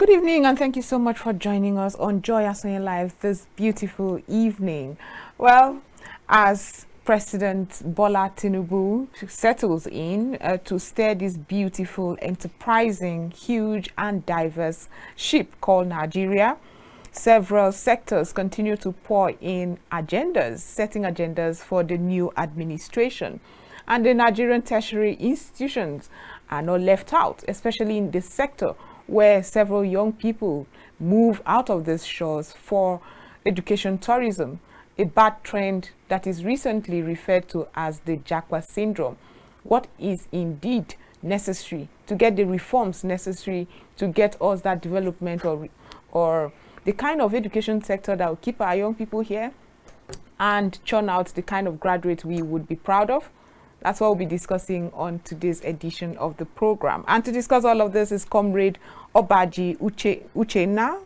Good evening, and thank you so much for joining us on Joy Asony Live this beautiful evening. Well, as President Bola Tinubu settles in to steer this beautiful, enterprising, huge and diverse ship called Nigeria, several sectors continue to pour in agendas, setting agendas for the new administration. And the Nigerian tertiary institutions are not left out, especially in this sector where several young people move out of these shores for education tourism, a bad trend that is recently referred to as the Japa syndrome. What is indeed necessary to get the reforms necessary to get us that development or the kind of education sector that will keep our young people here and churn out the kind of graduates we would be proud of? That's what we'll be discussing on today's edition of the program. And to discuss all of this is Comrade Obaji Uchenna.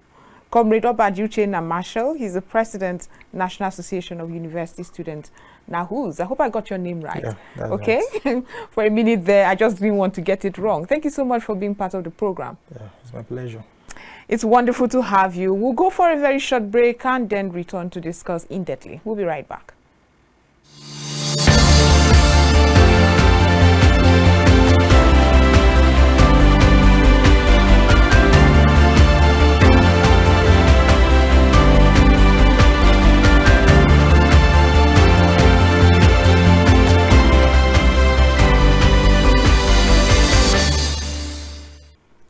Comrade Obaji Uchenna Marshal. He's the President, National Association of University Students, NAHUS. I hope I got your name right. Yeah, okay? Right. For a minute there, I just didn't want to get it wrong. Thank you so much for being part of the program. Yeah, it's my pleasure. It's wonderful to have you. We'll go for a very short break and then return to discuss in-depthly. We'll be right back.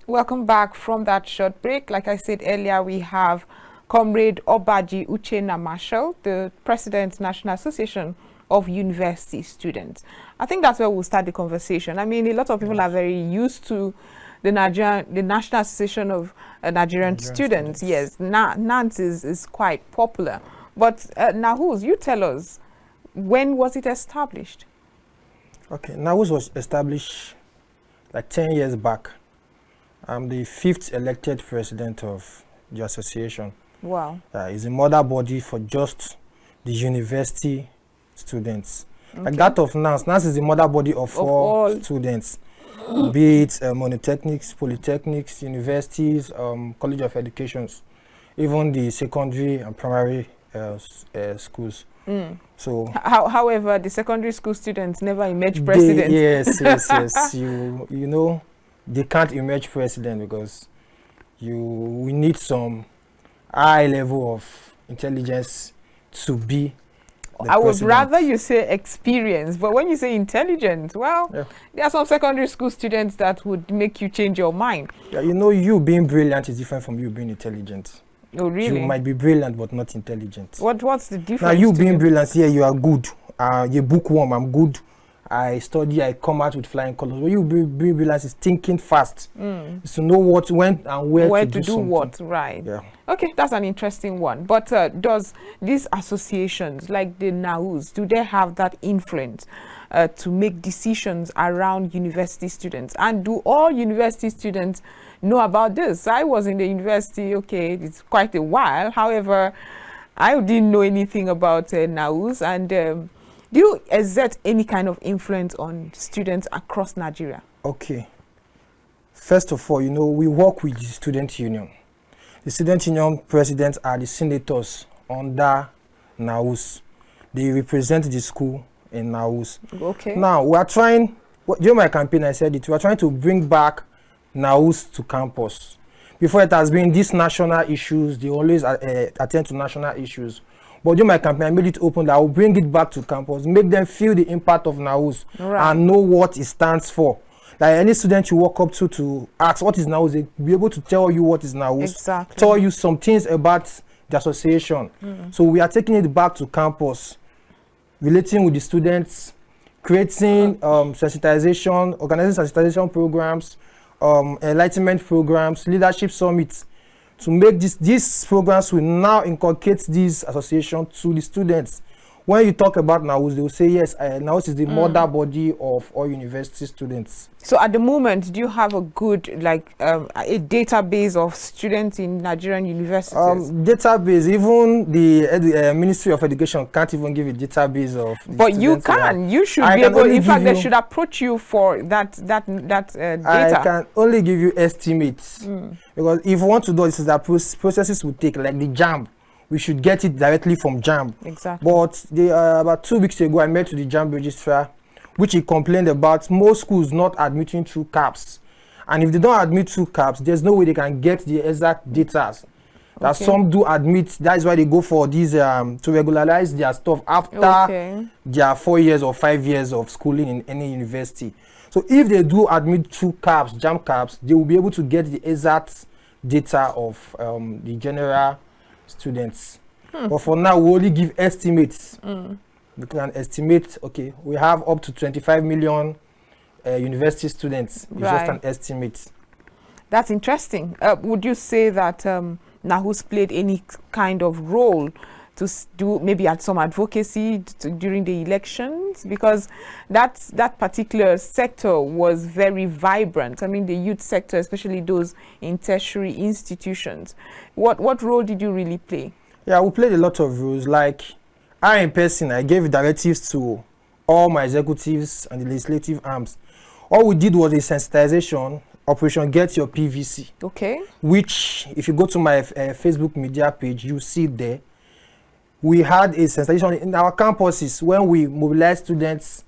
Welcome back from that short break. Like I said earlier, we have Comrade Obaji Uchenna Marshal, the President, National Association of University Students. I think that's where we'll start the conversation. I mean, a lot of people are very used to the National Association of Nigerian Students. Yes, NANS is quite popular. But NAHUS, you tell us, when was it established? Okay, NAHUS was established like 10 years back. I'm the 5th elected president of the association. Wow. It's a mother body for just the university students. Okay. Like that of NANS. NANS is the mother body of all students, be it monotechnics, polytechnics, universities, college of educations, even the secondary and primary schools. So, however, the secondary school students never emerge president. Yes. You know, they can't emerge president because we need some high level of intelligence to be the I would president. rather you say experience, but when you say intelligence, well, there are some secondary school students that would make you change your mind. Yeah, you know, you being brilliant is different from you being intelligent. Oh, really? You might be brilliant but not intelligent. What's the difference? Now, you being brilliant, yeah, you are good. You're bookworm, I'm good. I study, I come out with flying colors. When you be brilliant is thinking fast. Is to know what, when, and where to do something. What, right. Yeah. Okay, that's an interesting one. But does these associations, like the NAHUS, do they have that influence to make decisions around university students? And do all university students know about this? I was in the university, okay, it's quite a while. However, I didn't know anything about NAHUS. And do you exert any kind of influence on students across Nigeria? Okay. First of all, you know, we work with the student union. The student union presidents are the senators under NAHUS. They represent the school in NAHUS. Okay. Now, we are trying, during my campaign, I said it, we are trying to bring back NAHUS to campus. Before it has been these national issues, they always attend to national issues. But during my campaign, I made it open that I will bring it back to campus, make them feel the impact of NAHUS and know what it stands for. Like any student you walk up to ask what is NAHUS, they'll be able to tell you what is NAHUS, tell you some things about the association. So we are taking it back to campus, relating with the students, creating sensitization, organizing sensitization programs, enlightenment programs, leadership summits, to make these programs will now inculcate this association to the students. when you talk about NAWUS, they will say, yes, NAWUS is the mother body of all university students. So at the moment, do you have a good, like, a database of students in Nigerian universities? Database, even the Ministry of Education can't even give a database of. But you can. You should be able. In fact, they should approach you for that data. I can only give you estimates because if you want to do this, that processes will take, like the JAMB. We should get it directly from JAMB. Exactly. But about 2 weeks ago, I met with the JAMB registrar, which he complained about most schools not admitting through CAPS. And if they don't admit through CAPS, there's no way they can get the exact data. That some do admit. That is why they go for these to regularize their stuff after their 4 years or 5 years of schooling in any university. So if they do admit through CAPS, JAMB CAPS, they will be able to get the exact data of the general students. But for now, we only give estimates. We can estimate, okay, we have up to 25 million university students. It's just an estimate. That's interesting. Would you say that NAWUS played any kind of role to do maybe at some advocacy during the elections? Because that particular sector was very vibrant. I mean, the youth sector, especially those in tertiary institutions. What role did you really play? Yeah, we played a lot of roles. Like, I in person, I gave directives to all my executives and the legislative arms. All we did was a sensitization operation, Get Your PVC. Okay. Which, if you go to my Facebook media page, you see it there. We had a sensitization in our campuses when we mobilize students.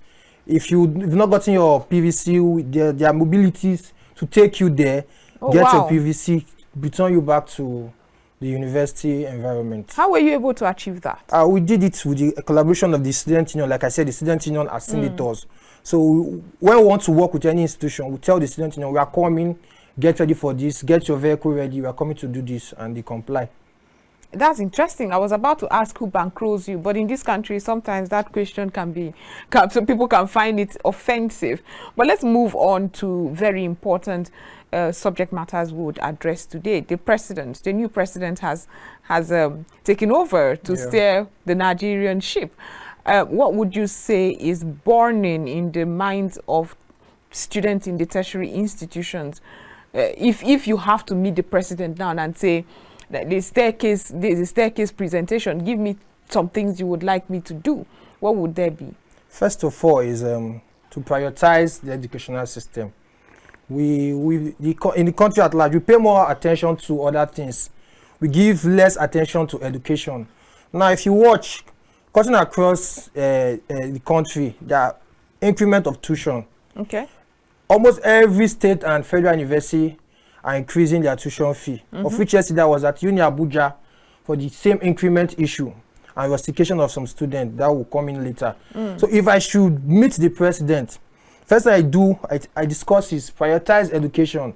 If you've not gotten your PVC, their mobilities to take you there, get your PVC, return you back to the university environment. How were you able to achieve that? We did it with the collaboration of the student union. Like I said, the student union are senators. So when we want to work with any institution, we tell the student union, we are coming, get ready for this, get your vehicle ready, we are coming to do this, and they comply. That's interesting. I was about to ask who bankrolls you, but in this country, sometimes that question some people can find it offensive. But let's move on to very important subject matters we would address today. The new president has taken over to steer the Nigerian ship. What would you say is burning in the minds of students in the tertiary institutions? If you have to meet the president now and say, the staircase presentation, give me some things you would like me to do, what would there be? First of all is to prioritize the educational system. In the country at large, we pay more attention to other things. We give less attention to education. Now, if you watch, cutting across the country, the increment of tuition. Okay. Almost every state and federal university are increasing their tuition fee, of which yesterday I was at Uni Abuja for the same increment issue and investigation of some students that will come in later. So if I should meet the president, first thing I discuss is prioritize education.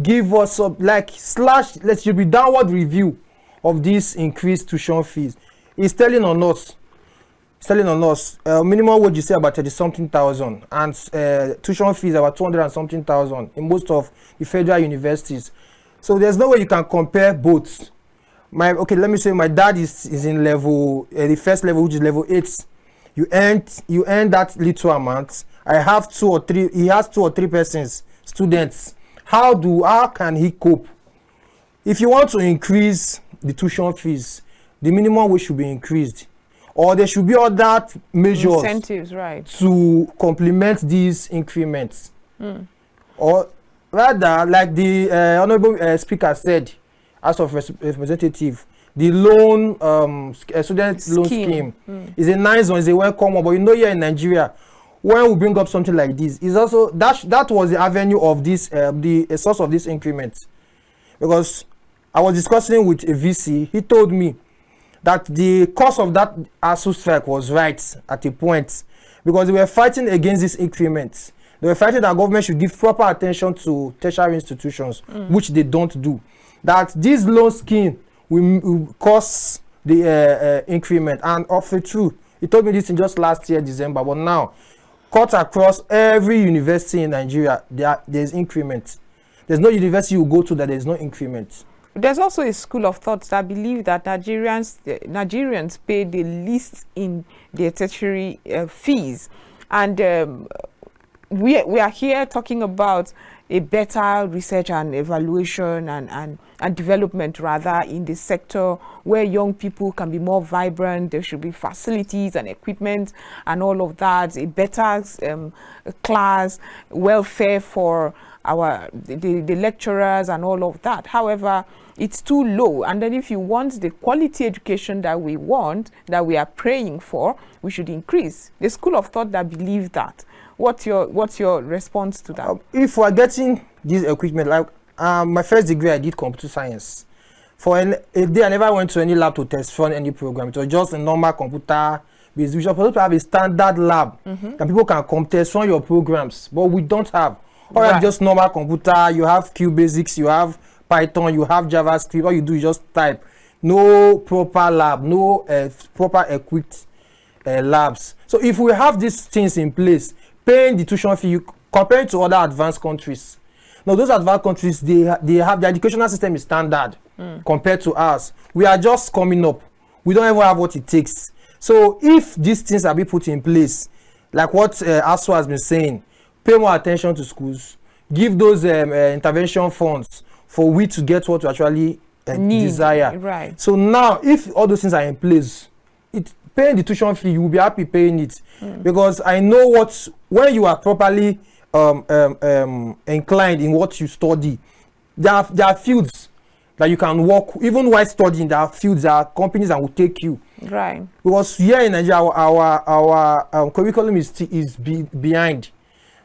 Give us there should be downward review of these increased tuition fees. It's telling on us, minimum wage you say about 30-something thousand, and tuition fees about 200-something thousand in most of the federal universities. So there's no way you can compare both. Let me say my dad is in level, the first level, which is level 8. You earn that little amount. I have 2 or 3. He has 2 or 3 persons, students. How can he cope? If you want to increase the tuition fees, the minimum wage should be increased. Or there should be other measures, incentives, right, to complement these increments. Or rather, like the honorable speaker said, as of representative, the loan student loan scheme is a nice one, is a welcome one. But here in Nigeria, when we bring up something like this, is also that was the avenue of this, the source of this increment. Because I was discussing with a VC, he told me that the cause of that ASU strike was right at a point, because they were fighting against this increment. They were fighting that government should give proper attention to tertiary institutions, which they don't do. That this loan scheme will cause the increment. And of the truth, he told me this in just last year, December, but now, cut across every university in Nigeria, there's increment. There's no university you go to that there's no increment. There's also a school of thought that believe that Nigerians pay the least in their tertiary fees, and we are here talking about a better research and evaluation and development rather in the sector where young people can be more vibrant. There should be facilities and equipment and all of that, a better class, welfare for the lecturers and all of that. However, it's too low, and then if you want the quality education that we want, that we are praying for, we should increase. The school of thought that believe that. What's your response to that? If we're getting this equipment, like my first degree, I did computer science. For a day, I never went to any lab to test run any program. It was just a normal computer based. We supposed to have a standard lab that people can come test run your programs, but we don't have. Or right. Just normal computer. You have QBasics, you have Python, you have JavaScript. All you do is just type. No proper lab, no proper equipped labs. So if we have these things in place, paying the tuition fee compared to other advanced countries. Now, those advanced countries, they have their educational system is standard compared to us. We are just coming up. We don't even have what it takes. So if these things are being put in place, like what ASO has been saying, pay more attention to schools, give those intervention funds for we to get what we actually desire. Right. So now, if all those things are in place, paying the tuition fee, you will be happy paying it, because I know when you are properly inclined in what you study, there are fields that you can work. Even while studying, there are fields, there are companies that will take you. Right. Because here in Nigeria, our curriculum is behind.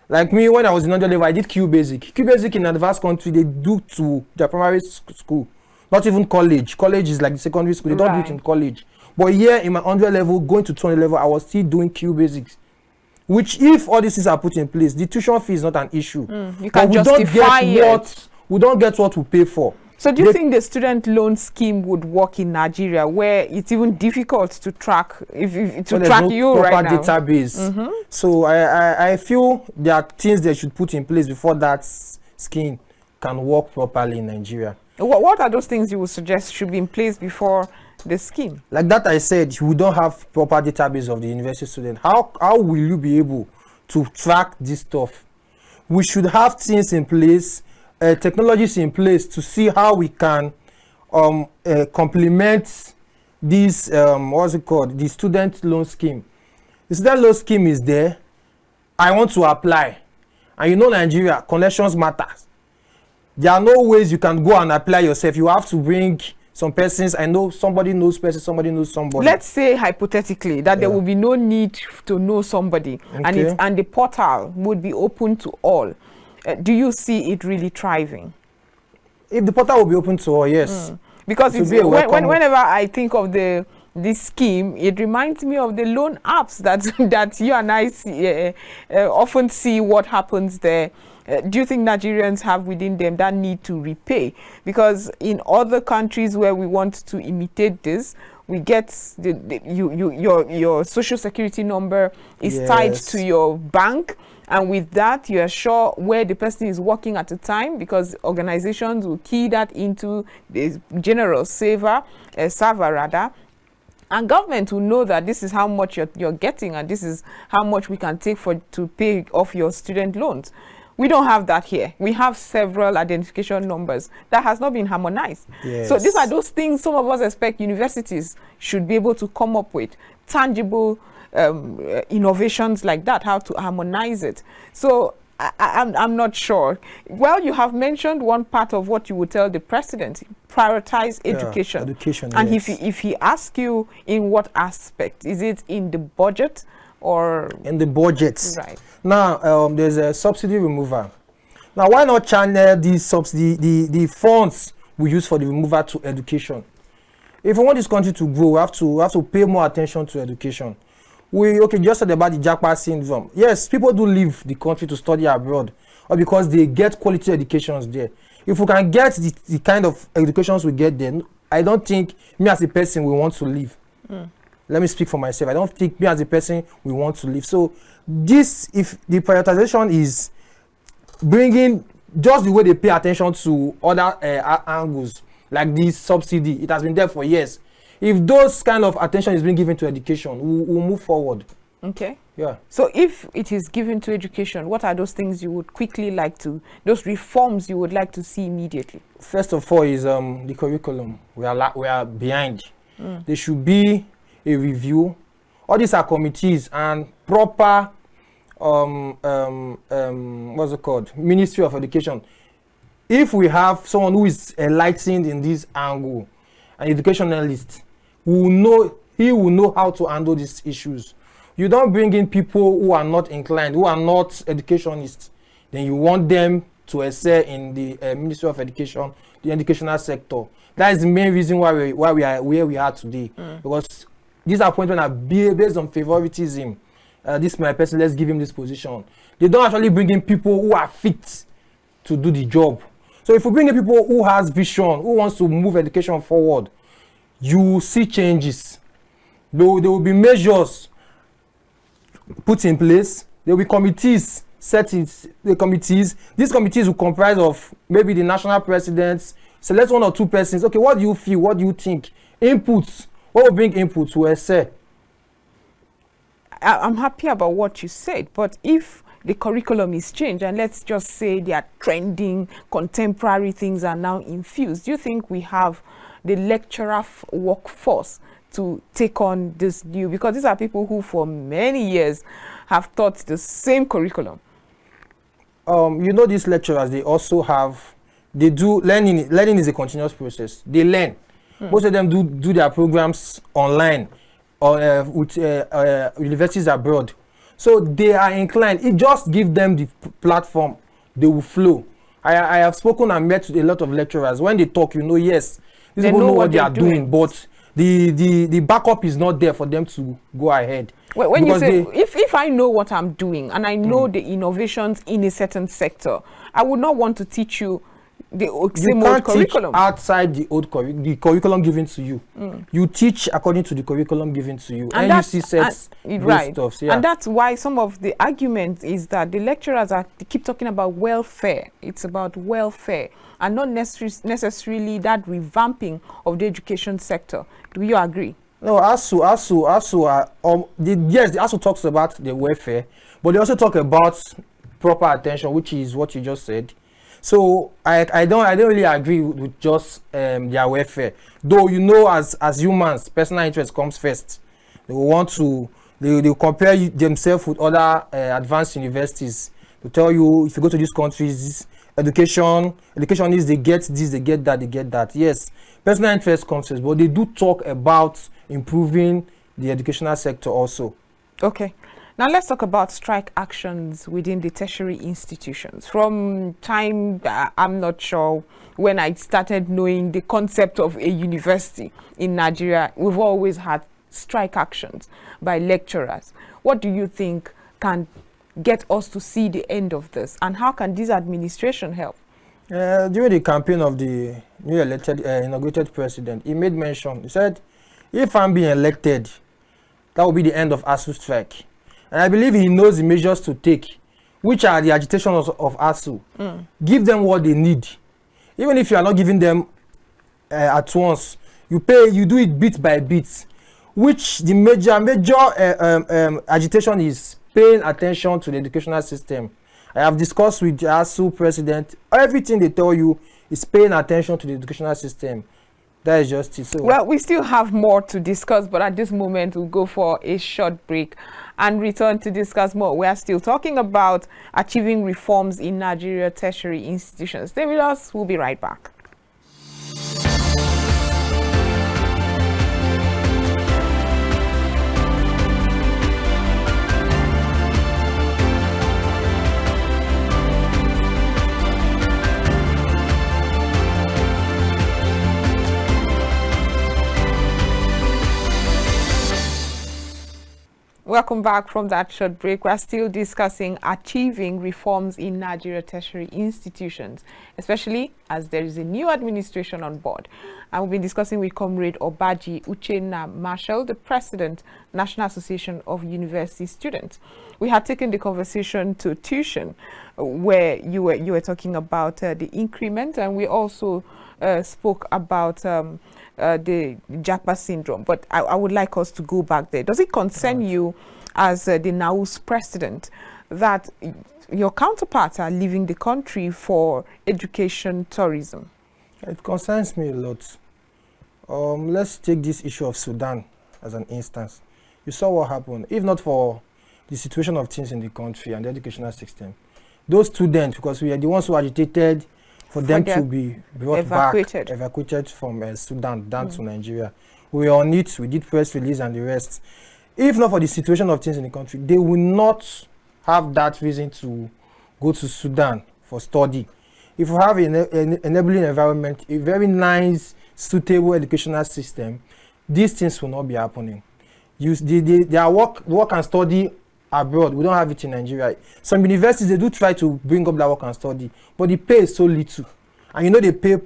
Like me, when I was in underlevel, I did QBasic. QBasic in advanced country, they do to their primary school, not even college. College is like the secondary school. They don't do it in college. But here in my 100 level, going to 20 level, I was still doing QBasics. Which, if all these things are put in place, the tuition fee is not an issue. You can justify it. We don't get what we pay for. So do you think the student loan scheme would work in Nigeria, where it's even difficult to track track you right now? Proper database. So I feel there are things they should put in place before that scheme can work properly in Nigeria. What are those things you would suggest should be in place before the scheme? Like that I said, we don't have proper database of the university student. How will you be able to track this stuff? We should have things in place, technologies in place to see how we can complement this what's it called, the student loan scheme. The student loan scheme is there. I want to apply, and you know Nigeria, connections matters. There are no ways you can go and apply yourself. You have to bring some persons. I know somebody knows person, somebody knows somebody. Let's say hypothetically that there will be no need to know somebody, and the portal would be open to all. Do you see it really thriving? If the portal will be open to all, yes. Because whenever I think of this scheme, it reminds me of the loan apps that you and I often see what happens there. Do you think Nigerians have within them that need to repay? Because in other countries where we want to imitate this, we get your social security number is tied to your bank, and with that you are sure where the person is working at the time, because organizations will key that into the general server rather. And government will know that this is how much you're getting, and this is how much we can take to pay off your student loans. We don't have that here. We have several identification numbers that has not been harmonized. Yes. So these are those things some of us expect universities should be able to come up with, tangible innovations like that, how to harmonize it. So I'm not sure. Well, you have mentioned one part of what you would tell the president: prioritize education. Education, and yes. if he asks you in what aspect, is it in the budget or in the budget? Right. Now there's a subsidy remover. Now why not channel these subsidy, the funds we use for the remover to education? If we want this country to grow, we have to pay more attention to education. Just said about the Jackpot syndrome. Yes, people do leave the country to study abroad, or because they get quality educations there. If we can get the kind of educations we get there, I don't think me as a person will want to leave. Let me speak for myself. I don't think me as a person will want to leave. So if the prioritization is bringing just the way they pay attention to other angles, like this subsidy. It has been there for years. If those kind of attention is being given to education, we'll move forward. Okay. Yeah. So if it is given to education, what are those things you would quickly like to, those reforms you would like to see immediately? First of all is the curriculum. We are behind. There should be a review. All these are committees and proper what's it called? Ministry of Education. If we have someone who is enlightened in this angle, an educationalist, he will know how to handle these issues. You don't bring in people who are not inclined, who are not educationists. Then you want them to excel in the Ministry of Education, the educational sector. That is the main reason why we are where we are today. Because these appointments are based on favoritism. This is my person, let's give him this position. They don't actually bring in people who are fit to do the job. So if we bring in people who has vision, who wants to move education forward, you will see changes. There will be measures put in place. There will be committees set in the committees. These committees will comprise of maybe the national presidents. Select 1 or 2 persons. Okay, what do you feel? What do you think? Inputs. What will bring inputs to essay? I'm happy about what you said, but if the curriculum is changed and let's just say they are trending, contemporary things are now infused, do you think we have the lecturer workforce to take on this new? Because these are people who for many years have taught the same curriculum. You know, these lecturers, they also have, they do learning. Learning is a continuous process. They learn. Most of them do their programs online or with universities abroad. So they are inclined. It just gives them the platform. They will flow. I have spoken and met with a lot of lecturers. When they talk, you know, yes, these people know what they are doing, but the backup is not there for them to go ahead. Well, when you say, if I know what I'm doing and I know the innovations in a certain sector, I would not want to teach you the same old curriculum. Outside the old curriculum given to you. You teach according to the curriculum given to you. And you see sets right. Stuff. Yeah. And that's why some of the argument is that the lecturers they keep talking about welfare. It's about welfare and not necessarily that revamping of the education sector. Do you agree? No, ASU, yes, the ASU talks about the welfare, but they also talk about proper attention, which is what you just said. So I don't really agree with just their welfare. Though, you know, as humans, personal interest comes first. They will want to they compare themselves with other advanced universities to tell you, if you go to these countries, education is they get this, they get that. Yes, personal interest comes first, but they do talk about improving the educational sector also. Okay. Now let's talk about strike actions within the tertiary institutions. From time, I'm not sure, when I started knowing the concept of a university in Nigeria, we've always had strike actions by lecturers. What do you think can get us to see the end of this? And how can this administration help? During the campaign of the new elected, inaugurated president, he made mention, he said, if I'm being elected, that will be the end of ASU strike. And I believe he knows the measures to take, which are the agitation of ASU. Give them what they need. Even if you are not giving them at once, you do it bit by bit, which the major agitation is paying attention to the educational system. I have discussed with the ASU president, everything they tell you is paying attention to the educational system. That is just it. So, well, we still have more to discuss, but at this moment we'll go for a short break and return to discuss more. We are still talking about achieving reforms in Nigeria tertiary institutions. Stay with us. We'll be right back. Welcome back from that short break. We're still discussing achieving reforms in Nigeria tertiary institutions, especially as there is a new administration on board. And we've been discussing with Comrade Obaji Uchenna Marshal, the President, National Association of University Students. We had taken the conversation to tuition, where you were talking about the increment, and we also spoke about the Japa syndrome, but I would like us to go back there. Does it concern you as the NAU's president that your counterparts are leaving the country for education tourism? It concerns me a lot. Let's take this issue of Sudan as an instance. You saw what happened. If not for the situation of things in the country and the educational system, those students, because we are the ones who agitated for them to be brought evacuated from Sudan down to Nigeria. We were on it, we did press release and the rest. If not for the situation of things in the country, they will not have that reason to go to Sudan for study. If we have an enabling environment, a very nice, suitable educational system, these things will not be happening. They are work and study abroad. We don't have it in Nigeria. Some universities, they do try to bring up that work and study, but the pay is so little. And you know they pay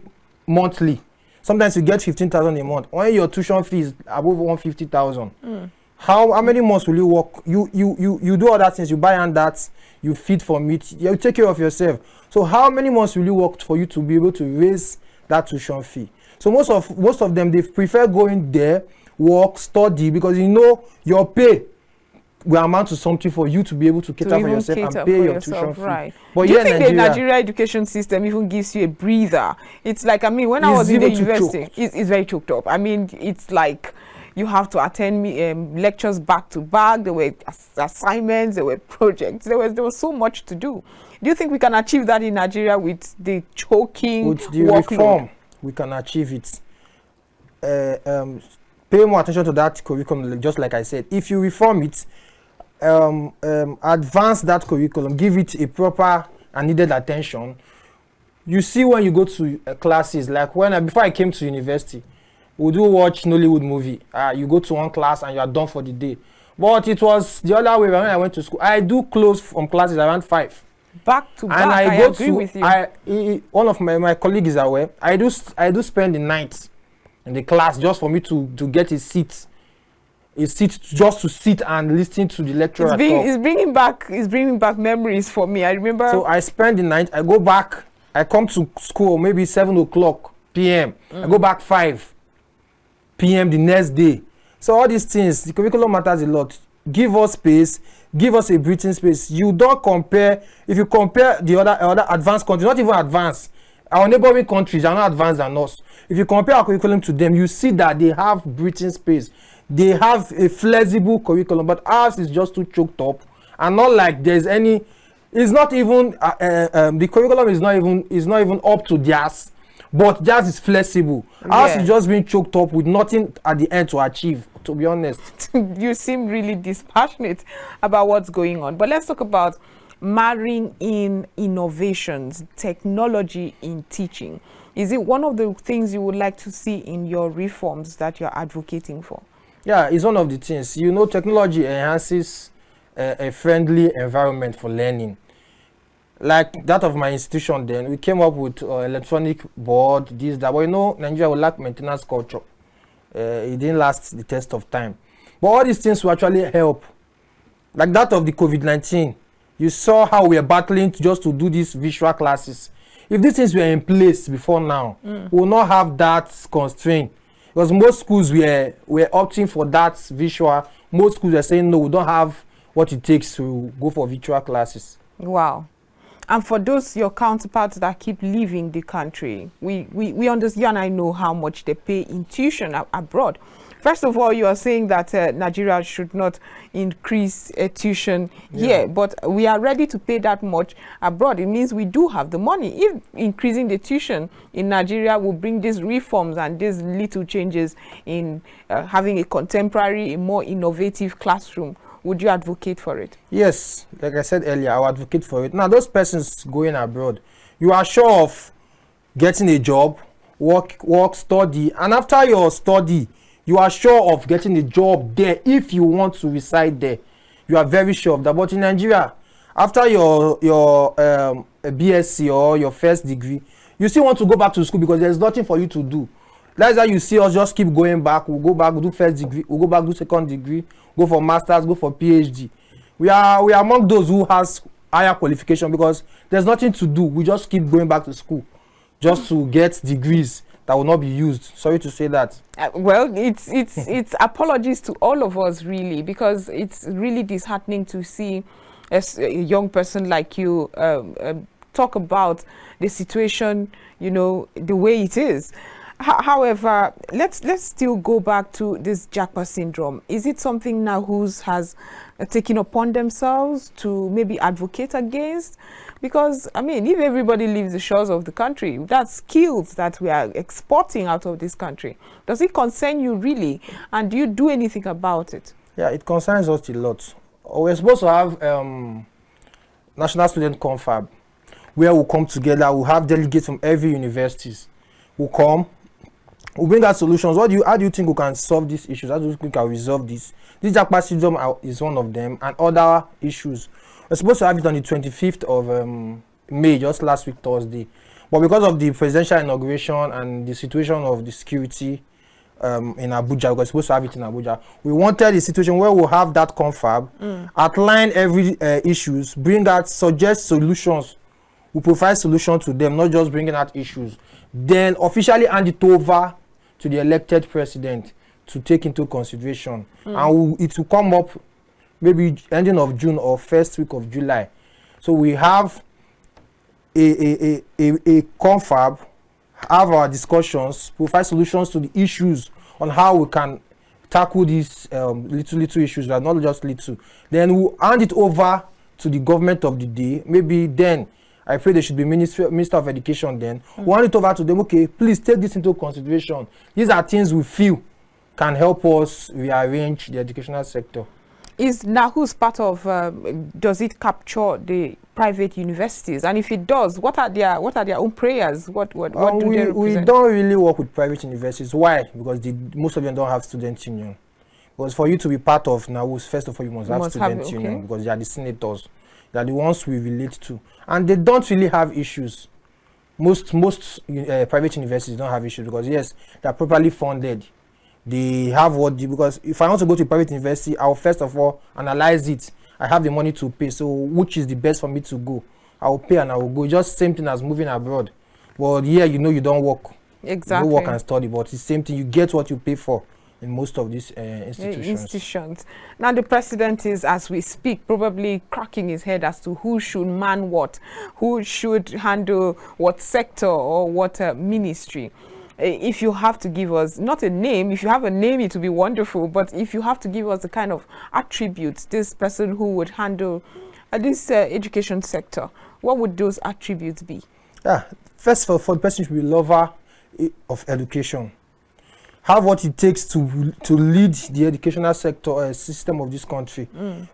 monthly. Sometimes you get 15,000 a month. When your tuition fee is above 150,000, how many months will you work? You do other things. You buy and that, you feed from it. You take care of yourself. So how many months will you work for you to be able to raise that tuition fee? So most of them, they prefer going there, work, study, because you know your pay will amount to something for you to be able to cater for yourself and pay your tuition fee. Right. But do you think the Nigeria education system even gives you a breather? It's like, I mean, when I was in the university, it's very choked up. I mean, it's like you have to attend lectures back to back. There were assignments, there were projects. There was so much to do. Do you think we can achieve that in Nigeria with the choking with the workload? reform? We can achieve it. Pay more attention to that curriculum, just like I said. If you reform it, advance that curriculum, give it a proper and needed attention. You see, when you go to classes, like before I came to university, we do watch Nollywood movie. You go to one class and you are done for the day. But it was the other way when I went to school. I do close from classes around 5. Back to back, and I agree with you. One of my colleagues is aware. I do spend the night in the class just for me to get a seat just to sit and listen to the lecturer. It's bringing back memories for me. I remember. So I spend the night. I go back. I come to school maybe 7:00 p.m. I go back 5 p.m. the next day. So all these things, the curriculum matters a lot. Give us space. Give us a breathing space. You don't compare. If you compare the other advanced countries, not even advanced, our neighboring countries are not advanced than us. If you compare our curriculum to them, you see that they have breathing space. They have a flexible curriculum, but ours is just too choked up, and not like there's any. It's not even the curriculum is not even up to theirs, but theirs is flexible. Ours is just being choked up with nothing at the end to achieve. To be honest, you seem really dispassionate about what's going on. But let's talk about marrying in innovations, technology in teaching. Is it one of the things you would like to see in your reforms that you're advocating for? Yeah, it's one of the things. You know, technology enhances a friendly environment for learning. Like that of my institution, then we came up with electronic board, this, that. But you know, Nigeria will lack maintenance culture. It didn't last the test of time. But all these things will actually help. Like that of the COVID-19. You saw how we are battling just to do these visual classes. If these things were in place before now, we will not have that constraint. Because most schools were opting for that visual. Most schools are saying, no, we don't have what it takes to go for virtual classes. Wow. And for those, your counterparts that keep leaving the country, we understand, I know how much they pay in tuition abroad. First of all, you are saying that Nigeria should not increase tuition here, but we are ready to pay that much abroad. It means we do have the money. If increasing the tuition in Nigeria will bring these reforms and these little changes in having a contemporary, a more innovative classroom, would you advocate for it? Yes, like I said earlier, I would advocate for it. Now, those persons going abroad, you are sure of getting a job, work, study, and after your study, you are sure of getting a job there if you want to reside there. You are very sure of that. But in Nigeria, after your BSc or your first degree, you still want to go back to school because there's nothing for you to do. That's why you see us just keep going back. We'll go back, we'll do first degree, we'll go back, do second degree, go for masters, go for PhD. We are among those who has higher qualification because there's nothing to do. We just keep going back to school. just to get degrees that will not be used. Sorry to say that. Well, it's apologies to all of us, really, because it's really disheartening to see a young person like you talk about the situation, you know, the way it is. However, let's still go back to this Japa syndrome. Is it something Nahus has taken upon themselves to maybe advocate against? Because, I mean, if everybody leaves the shores of the country, that's skills that we are exporting out of this country. Does it concern you really? And do you do anything about it? Yeah, it concerns us a lot. We're supposed to have National Student Confab, where we'll come together, we'll have delegates from every universities. We'll come, we'll bring out solutions. How do you think we can solve these issues? How do you think we can resolve this? This Japa syndrome is one of them, and other issues. We're supposed to have it on the 25th of May, just last week, Thursday. But because of the presidential inauguration and the situation of the security in Abuja, we're supposed to have it in Abuja. We wanted a situation where we'll have that confab, outline every issues, bring out, suggest solutions. We provide solutions to them, not just bringing out issues. Then officially hand it over to the elected president to take into consideration. And it will come up maybe ending of June or first week of July. So we have a confab, have our discussions, provide solutions to the issues on how we can tackle these little issues that are not just little. Then we'll hand it over to the government of the day. Maybe then, I pray there should be Minister of Education then. We'll hand it over to them, okay, please take this into consideration. These are things we feel can help us rearrange the educational sector. Is Nahus part of, does it capture the private universities? And if it does, what are their own prayers? What do they represent? We don't really work with private universities. Why? Because most of them don't have student union. Because for you to be part of Nahus, first of all, you must have student union, because they are the senators. They are the ones we relate to. And they don't really have issues. Most private universities don't have issues because, yes, they are properly funded. They have because if I want to go to a private university, I'll first of all analyze it. I have the money to pay, so which is the best for me to go? I'll pay and I will go. Just same thing as moving abroad. But here, you know, you don't work. Exactly. You don't work and study, but it's the same thing. You get what you pay for in most of these institutions. Now the president is, as we speak, probably cracking his head as to who should man what, who should handle what sector or what ministry. If you have to give us, not a name, if you have a name, it would be wonderful, but if you have to give us the kind of attributes, this person who would handle this education sector, what would those attributes be? Yeah, first of all, the person should be a lover of education. Have what it takes to lead the educational sector system of this country.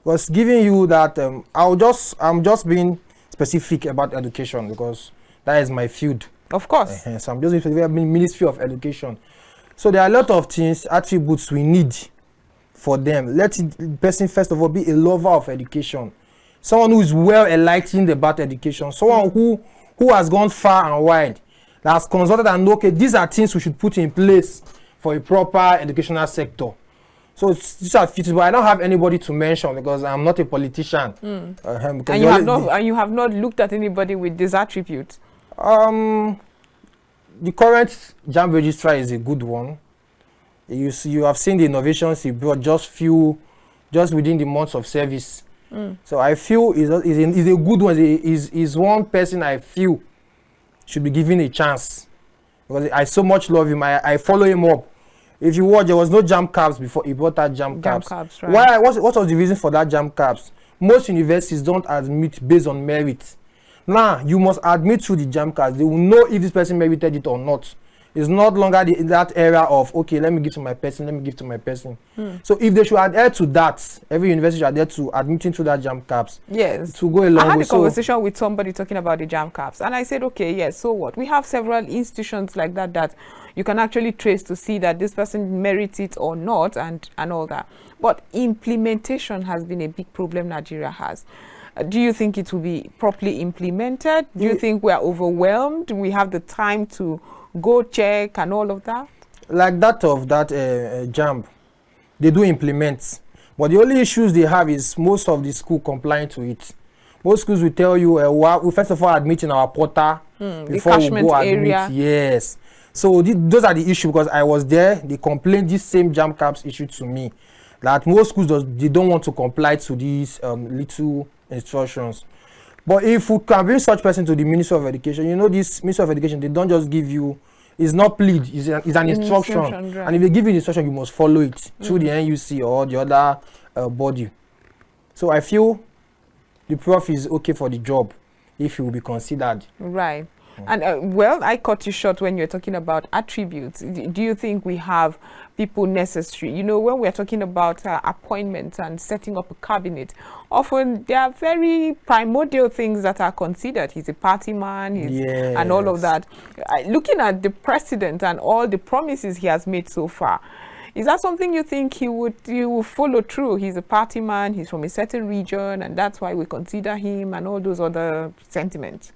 Was giving you that I'm just being specific about education because that is my field. Of course. So I'm just in Ministry of Education. So there are a lot of things, attributes we need for them. Let the person first of all be a lover of education. Someone who is well enlightened about education. Someone who has gone far and wide. That has consulted and okay, these are things we should put in place for a proper educational sector. So these are few, but I don't have anybody to mention because I'm not a politician. And you have not looked at anybody with these attributes. The current JAMB registrar is a good one. You have seen the innovations he brought just within the months of service. So I feel is a good one. Is one person I feel should be given a chance because I so much love him. I follow him up. If you watch, there was no JAMB cabs before he brought that JAMB cabs. Right. Why? What was the reason for that JAMB cabs? Most universities don't admit based on merit. Now, you must admit through the JAMB cards. They will know if this person merited it or not. It's not longer that era of, okay, let me give to my person, let me give to my person. So if they should adhere to that, every university should adhere to admitting through that JAMB caps. Yes. To go along I had with a conversation with somebody talking about the JAMB caps. And I said, okay, yes, so what? We have several institutions like that you can actually trace to see that this person merits it or not and all that. But implementation has been a big problem Nigeria has. Do you think it will be properly implemented? Do you think we are overwhelmed? We have the time to go check and all of that? Like that of that JAMB, they do implement. But the only issues they have is most of the school complying to it. Most schools will tell you, we first of all admit in our portal before we catchment go area. admit. Yes. So those are the issue, because I was there. They complained this same jam caps issue to me, that most schools they don't want to comply to these little instructions. But if we can bring such person to the Ministry of Education, you know, this Ministry of Education, they don't just give you, it's not plead, it's an instruction. Right. And if they give you the instruction, you must follow it through the NUC or the other body. So I feel the prof is okay for the job if he will be considered. Right. And well, I cut you short when you're talking about attributes. Do you think we have people necessary? You know, when we're talking about appointments and setting up a cabinet, often there are very primordial things that are considered. He's a party man, and all of that. Looking at the president and all the promises he has made so far, is that something you think he will follow through? He's a party man, he's from a certain region, and that's why we consider him, and all those other sentiments.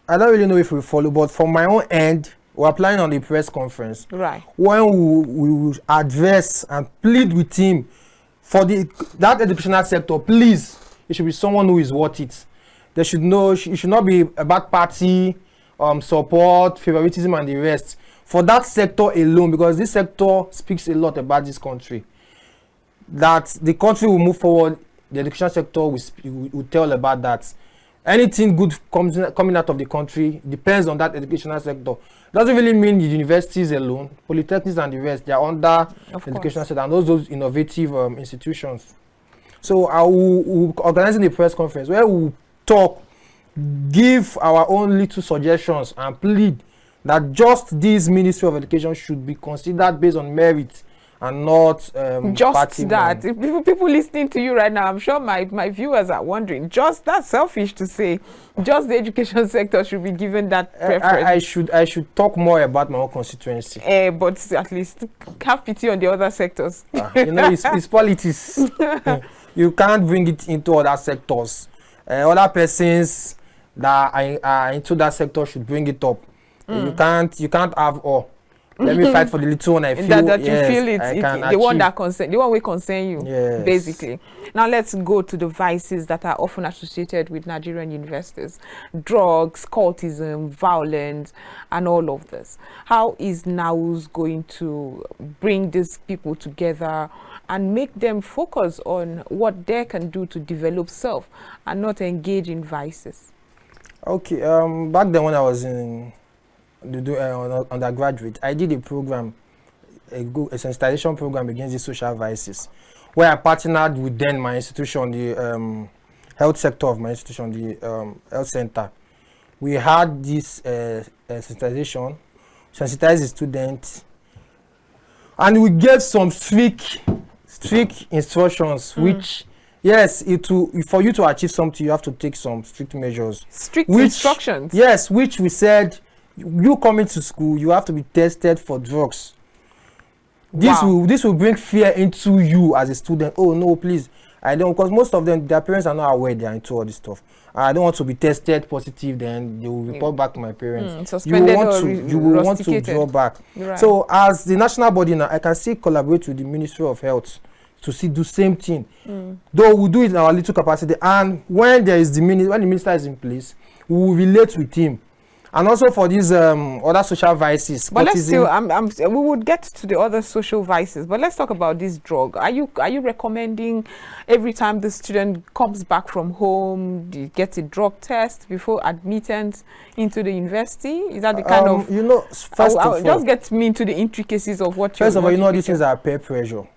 I don't really know if we follow, but from my own end, we're planning on the press conference. Right. When we will address and plead with him for that educational sector, please, it should be someone who is worth it. They should know, it should not be about party, support, favoritism, and the rest. For that sector alone, because this sector speaks a lot about this country. That the country will move forward, the education sector will tell about that. Anything good coming out of the country depends on that educational sector. Doesn't really mean the universities alone, polytechnics and the rest, they are under educational sector, and those innovative institutions. So I will organizing a press conference where we will talk, give our own little suggestions, and plead that just this Ministry of Education should be considered based on merit and not just that. If people listening to you right now, I'm sure my viewers are wondering, just that's selfish to say, just the education sector should be given that preference. I should talk more about my own constituency. But at least have pity on the other sectors. You know, it's politics. You can't bring it into other sectors. Other persons that are into that sector should bring it up. You can't have all. Let me fight for the little one I feel. That yes, you feel it, the one that concern, the one will concern you, yes. Basically. Now let's go to the vices that are often associated with Nigerian universities: drugs, cultism, violence, and all of this. How is NAUS going to bring these people together and make them focus on what they can do to develop self and not engage in vices? Okay, back then when I was in undergraduate, I did a program, a sensitization program against the social vices, where I partnered with then my institution, the health sector of my institution, the health center. We had this sensitization, sensitize the students, and we gave some strict instructions, which yes, for you to achieve something, you have to take some strict measures. Strict instructions? Yes, which we said, you coming to school, you have to be tested for drugs. This will bring fear into you as a student. Oh no, please, I don't, because most of them, their parents are not aware they are into all this stuff. I don't want to be tested positive, then they will report back to my parents. You will want to draw back. Right. So as the national body now, I can still collaborate with the Ministry of Health to do same thing. Though we do it in our little capacity, and when there is the minister is in place, we will relate with him. And also for these other social vices. But let's still, we would get to the other social vices. But let's talk about this drug. Are you recommending every time the student comes back from home, they get a drug test before admittance into the university? Is that the kind of, you know, first of all, just get me into the intricacies of what you're. First of all, you know, these things are peer pressure.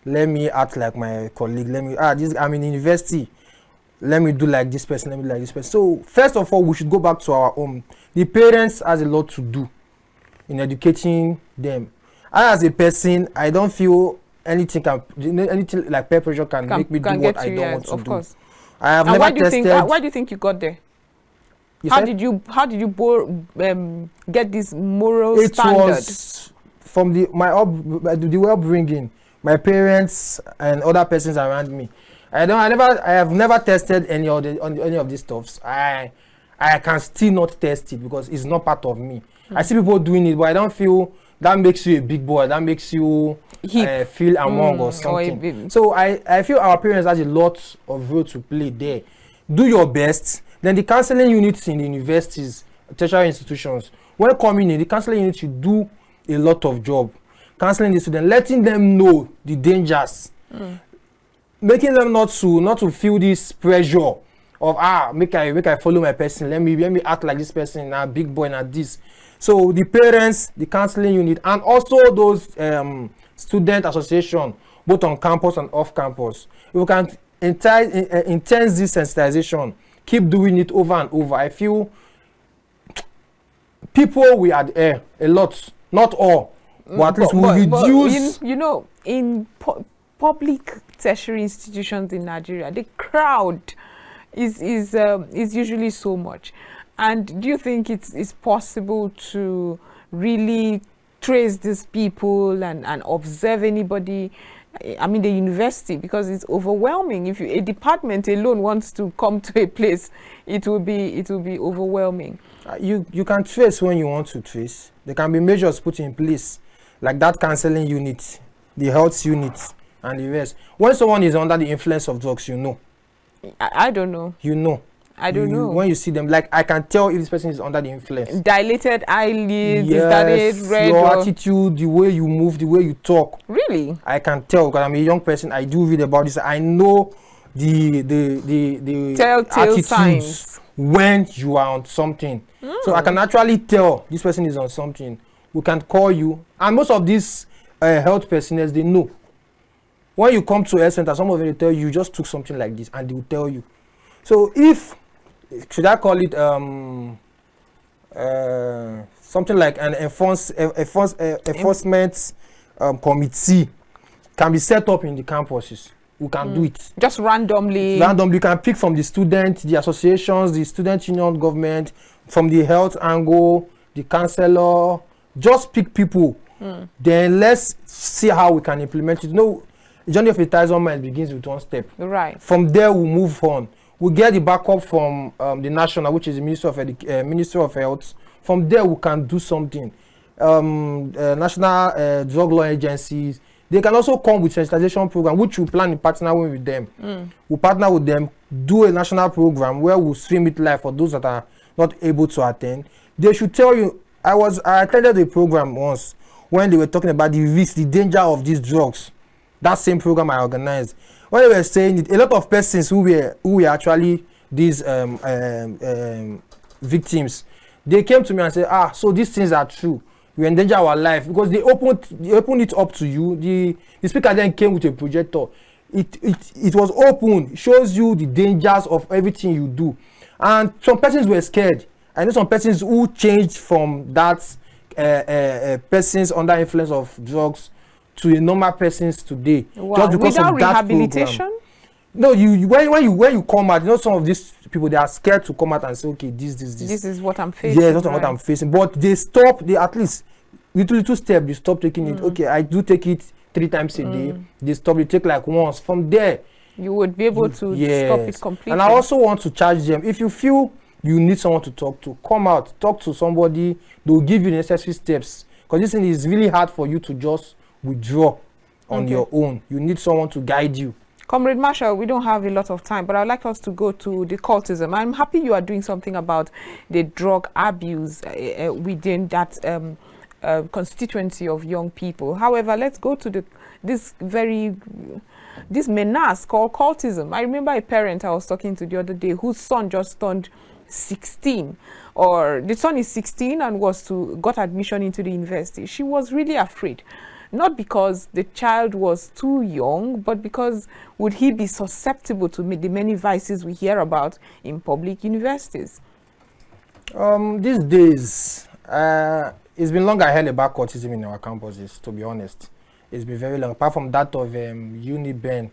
Let me act like my colleague. I'm in university. Let me do like this person, let me do like this person. So first of all, we should go back to our home. The parents has a lot to do in educating them. I, as a person, I don't feel anything like peer pressure can make me do what I don't want to do. Of course. I have never tested. Why do you think you got there? How did you get this moral standard? It was from the upbringing, my parents and other persons around me. I have never tested any of these stuffs. I can still not test it because it's not part of me. I see people doing it, but I don't feel that makes you a big boy. That makes you feel among or something. So I feel our parents has a lot of role to play there. Do your best, Then the counseling units in the universities, tertiary institutions, when coming in, the counseling unit should do a lot of job. Counseling the students, letting them know the dangers, making them not to feel this pressure of make I follow my person. Let me act like this person, now big boy, now this. So the parents, the counseling unit, and also those student association, both on campus and off campus. If we can intense this sensitization, keep doing it over and over, I feel people will adhere a lot, not all, but at least we'll reduce. You know, in public tertiary institutions in Nigeria, the crowd is usually so much. And do you think it's possible to really trace these people and observe anybody? I mean, the university, because it's overwhelming. If a department alone wants to come to a place, it will be overwhelming. You can trace when you want to trace. There can be measures put in place, like that counseling unit, the health unit, and the rest. When someone is under the influence of drugs, you know. I don't know. You know. I don't know. When you see them, like, I can tell if this person is under the influence. Dilated eyelids, yes, is that it? Red your attitude, the way you move, the way you talk. Really? I can tell, because I'm a young person. I do read about this. I know the telltale attitudes signs when you are on something. So I can actually tell this person is on something. We can call you, and most of these health personnel, they know. When you come to a health center, some of them will tell you just took something like this, and they will tell you. So if, should I call it something like an enforcement committee can be set up in the campuses. We can do it. Just randomly? Randomly, you can pick from the students, the associations, the student union government, from the health angle, the counselor. Just pick people. Then let's see how we can implement it. You know, the journey of a thousand miles begins with one step. Right. From there, we'll move on. We get the backup from the national, which is the Ministry of Health. From there, we can do something. National drug law agencies, they can also come with sensitization program, which we plan in partnering with them. We partner with them, do a national program where we'll stream it live for those that are not able to attend. They should tell you. I attended the program once when they were talking about the risk, the danger of these drugs. That same program I organized. When they were saying it, a lot of persons who were actually these victims, they came to me and said, so these things are true. We endanger our life, because they opened it up to you. The speaker then came with a projector. It was open. It shows you the dangers of everything you do. And some persons were scared. I know some persons who changed from that persons under influence of drugs to a normal persons today. Wow. Just because without of that rehabilitation? program. No, when you come out, you know, some of these people, they are scared to come out and say, okay, this is what I'm facing. Yeah, that's what I'm facing. But they at least little step, they stop taking it. Okay, I do take it 3 times a day. They stop, they take like once. From there, you would be able to stop it completely. And I also want to charge them, if you feel you need someone to talk to, come out, talk to somebody. They'll give you the necessary steps, because this thing is really hard for you to just withdraw on your own. You need someone to guide you. Comrade Marshal, we don't have a lot of time, but I'd like us to go to the cultism. I'm happy you are doing something about the drug abuse within that constituency of young people. However, let's go to this menace called cultism. I remember a parent I was talking to the other day whose son just turned 16, or the son is 16 and got admission into the university. She was really afraid. Not because the child was too young, but because would he be susceptible to the many vices we hear about in public universities? These days, it's been long I heard about cultism in our campuses, to be honest. It's been very long. Apart from that of Uniben,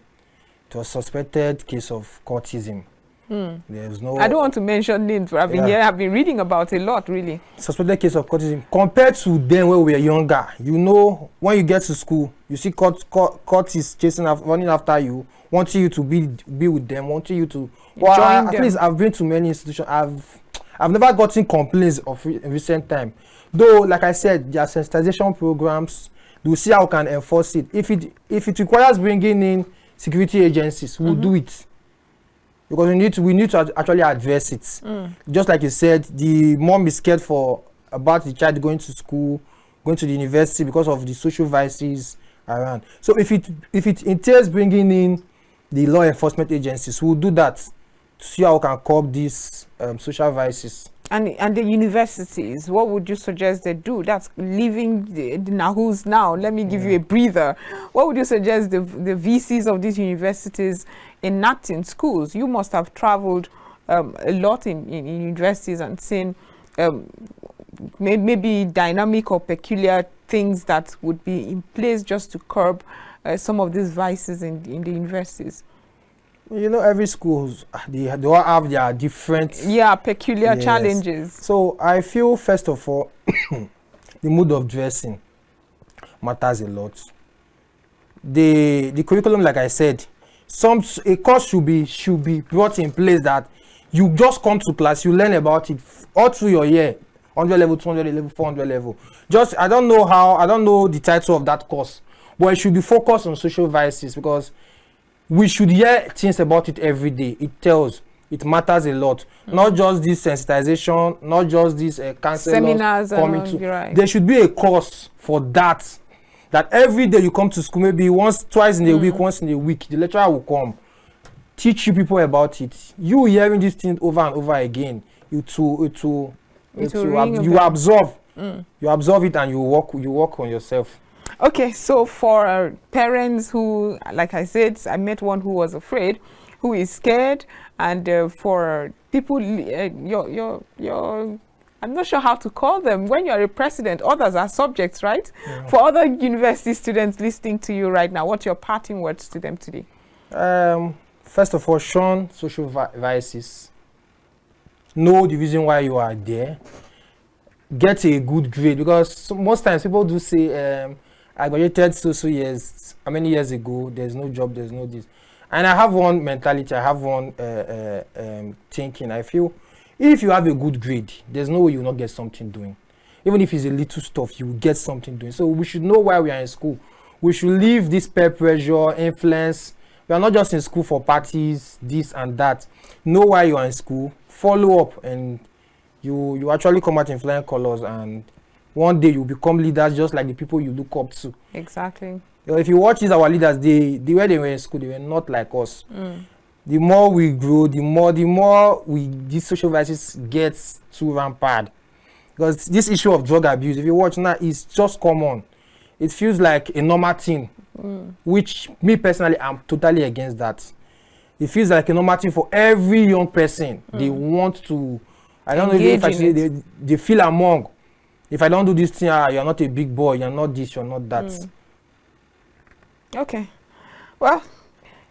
it was suspected case of cultism. There's no. I don't want to mention names, but I've been reading about a lot, really. Suspected case of cultism. Compared to then when we were younger, you know, when you get to school, you see cultists chasing running after you, wanting you to be with them, wanting you to. Well, at least I've been to many institutions. I've never gotten complaints of recent time. Though, like I said, there are sensitization programs. We'll see how we can enforce it. If it requires bringing in security agencies, we'll do it. because we need to actually address it. Just like you said, the mom is scared about the child going to school, going to the university because of the social vices around. So if it entails bringing in the law enforcement agencies, we'll do that to see how we can curb these social vices. And the universities, what would you suggest they do? That's leaving the Nahu's now. Let me give you a breather. What would you suggest the VCs of these universities enact in schools? You must have traveled a lot in universities and seen maybe dynamic or peculiar things that would be in place just to curb some of these vices in the universities. You know, every school, they all have their different... peculiar challenges. So I feel, first of all, the mood of dressing matters a lot. The curriculum, like I said, a course should be brought in place that you just come to class, you learn about it all through your year, 100 level, 200 level, 400 level. Just, I don't know the title of that course, but it should be focused on social vices, because we should hear things about it every day. It matters a lot. Not just this sensitization, not just this counselors seminars coming to. Right. There should be a course for that. That every day you come to school, maybe twice in a week, once in a week, the lecturer will come, teach you people about it. You hearing these things over and over again, you absorb it, and you work on yourself. Okay, so for parents who, like I said, I met one who was afraid, who is scared, and for people, I'm not sure how to call them. When you're a president, others are subjects, right? Yeah. For other university students listening to you right now, what's your parting words to them today? First of all, shun social vices. Know the reason why you are there. Get a good grade, because most times people do say, I graduated so years, how many years ago, there's no job, there's no this. And I have one mentality, I have one thinking. I feel if you have a good grade, there's no way you will not get something doing. Even if it's a little stuff, you will get something doing. So we should know why we are in school. We should leave this peer pressure, influence. We are not just in school for parties, this and that. Know why you are in school, follow up, and you actually come out in flying colors, and one day you become leaders just like the people you look up to. Exactly. If you watch our leaders, the way they were in school, they were not like us. The more we grow, the more these social vices gets too rampant. Because this issue of drug abuse, if you watch now, is just common. It feels like a normal thing, which me personally, I'm totally against that. It feels like a normal thing for every young person. They want to, I don't know if I say they feel among. If I don't do this thing, you're not a big boy, you're not this, you're not that. Okay. Well,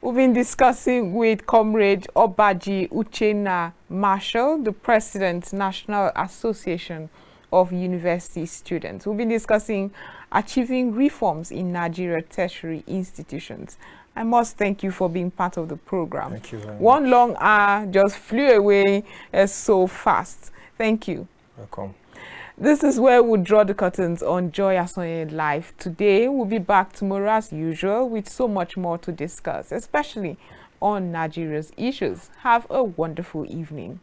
we've been discussing with Comrade Obaji Uchenna Marshal, the President, National Association of University Students. We've been discussing achieving reforms in Nigeria tertiary institutions. I must thank you for being part of the program. Thank you very much. One long hour just flew away so fast. Thank you. Welcome. This is where we'll draw the curtains on Joy ASONYE Live. Today, we'll be back tomorrow as usual with so much more to discuss, especially on Nigeria's issues. Have a wonderful evening.